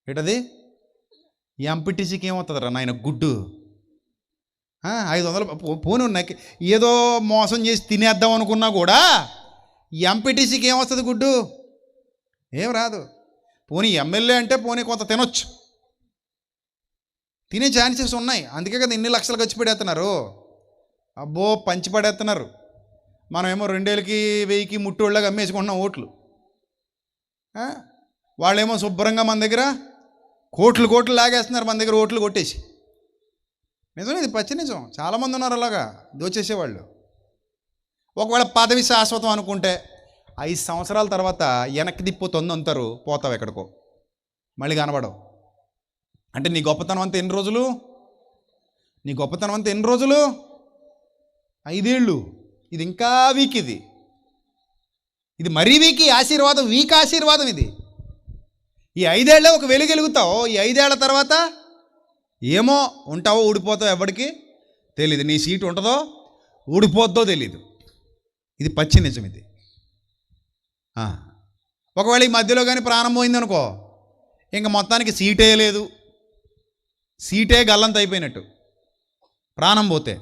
ఏంటది? ఎంపీటీసీకి ఏమవుతుందిరా నాయన గుడ్డు? 500 పోనీ నాకు ఏదో మోసం చేసి తినేద్దాం అనుకున్నా కూడా ఎంపీటీసీకి ఏమొస్తుంది గుడ్డు? ఏం రాదు. పోనీ ఎమ్మెల్యే అంటే పోనీ కొంత తినొచ్చు, తినే ఛాన్సెస్ ఉన్నాయి. అందుకే కదా ఇన్ని లక్షలు ఖర్చు పడేస్తున్నారు. అబ్బో పంచి పడేస్తున్నారు. మనమేమో 2000కి 1000కి ముట్టోళ్ళగా అమ్మేసుకుంటున్నాం ఓట్లు. వాళ్ళేమో శుభ్రంగా మన దగ్గర కోట్లు లాగేస్తున్నారు, మన దగ్గర ఓట్లు కొట్టేసి. నిజమే, ఇది పచ్చి నిజం. చాలామంది ఉన్నారు అలాగా దోచేసేవాళ్ళు. ఒకవేళ పదవి శాశ్వతం అనుకుంటే 5 సంవత్సరాల తర్వాత వెనక్కి తిప్పుతుంది అంటారు, పోతావు ఎక్కడికో, మళ్ళీ కనబడవు. అంటే నీ గొప్పతనం అంతా ఎన్ని రోజులు? 5 ఏళ్ళు. ఇది ఇంకా వీక్. ఇది మరీ వీక్ ఆశీర్వాదం, వీక్ ఆశీర్వాదం ఇది. ఈ 5 ఏళ్ళే ఒక వెలుగెలుగుతావు. ఈ 5 ఏళ్ల తర్వాత ఏమో ఉంటావో ఊడిపోతావు, ఎవరికి తెలీదు. నీ సీటు ఉంటుందో ఊడిపోద్దో తెలీదు. ఇది పచ్చి నిజం ఇది. ఒకవేళ ఈ మధ్యలో కానీ ప్రాణం పోయిందనుకో, ఇంక మొత్తానికి సీటే లేదు, సీటే గల్లంత అయిపోయినట్టు ప్రాణం పోతే.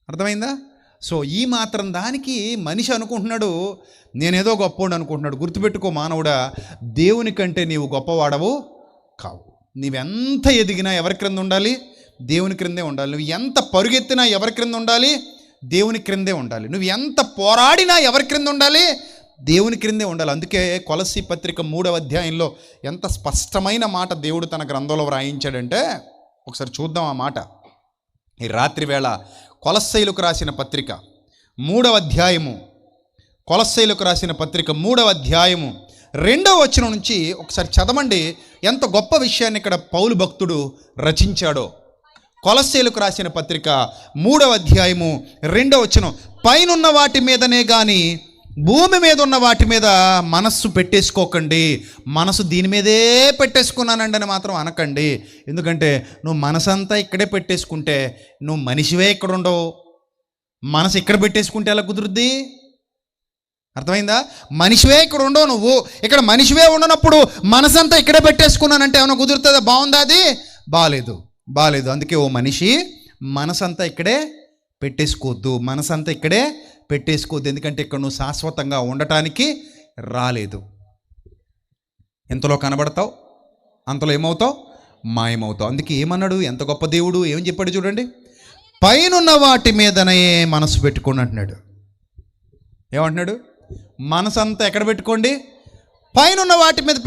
అర్థమైందా? సో ఈ మాత్రం దానికి మనిషి అనుకుంటున్నాడు నేనేదో గొప్పోడు అనుకుంటున్నాడు. గుర్తుపెట్టుకో మానవుడా, దేవుని కంటే నీవు గొప్పవాడవు కావు. నీవెంత ఎదిగినా ఎవరి క్రింద ఉండాలి? దేవుని క్రిందే ఉండాలి. నువ్వు ఎంత పరుగెత్తినా ఎవరి క్రింద ఉండాలి? దేవుని క్రిందే ఉండాలి. నువ్వు ఎంత పోరాడినా ఎవరి క్రింద ఉండాలి? దేవుని క్రిందే ఉండాలి. అందుకే కొలస్సీ పత్రిక 3వ అధ్యాయంలో ఎంత స్పష్టమైన మాట దేవుడు తన గ్రంథంలో వ్రాయించాడంటే ఒకసారి చూద్దాం ఆ మాట. ఈ రాత్రి వేళ కొలస్సీలకు రాసిన పత్రిక 3వ అధ్యాయము, కొలస్సీలకు రాసిన పత్రిక 3వ అధ్యాయము 2వ వచనం నుంచి ఒకసారి చదవండి. ఎంత గొప్ప విషయాన్ని ఇక్కడ పౌలు భక్తుడు రచించాడో. కొలస్సీలకు రాసిన పత్రిక 3వ అధ్యాయము 2వ వచనం, పైనున్న వాటి మీదనే కానీ భూమి మీద ఉన్న వాటి మీద మనస్సు పెట్టేసుకోకండి. మనసు దీని మీదే పెట్టేసుకున్నానండి అని మాత్రం అనకండి. ఎందుకంటే నువ్వు మనసంతా ఇక్కడే పెట్టేసుకుంటే నువ్వు మనిషివే ఇక్కడ ఉండవు. మనసు ఇక్కడ పెట్టేసుకుంటే ఎలా కుదురుద్ది? అర్థమైందా? మనిషివే ఇక్కడ ఉండవు. నువ్వు ఇక్కడ మనిషివే ఉండనప్పుడు మనసంతా ఇక్కడే పెట్టేసుకున్నానంటే ఏమైనా కుదురుతుందా? బాగుందా? అది బాలేదు. అందుకే ఓ మనిషి మనసంతా ఇక్కడే పెట్టేసుకోవద్దు. ఎందుకంటే ఇక్కడ నువ్వు శాశ్వతంగా ఉండటానికి రాలేదు. ఎంతలో కనబడతావు, అంతలో ఏమవుతావు? మాయమవుతావు. అందుకే ఏమన్నాడు? ఎంత గొప్ప దేవుడు ఏం చెప్పాడు చూడండి. పైనున్న వాటి మీదనే మనసు పెట్టుకోండి అంటున్నాడు. ఏమంటున్నాడు? మనసంతా ఎక్కడ పెట్టుకోండి? పైనున్న వాటి మీద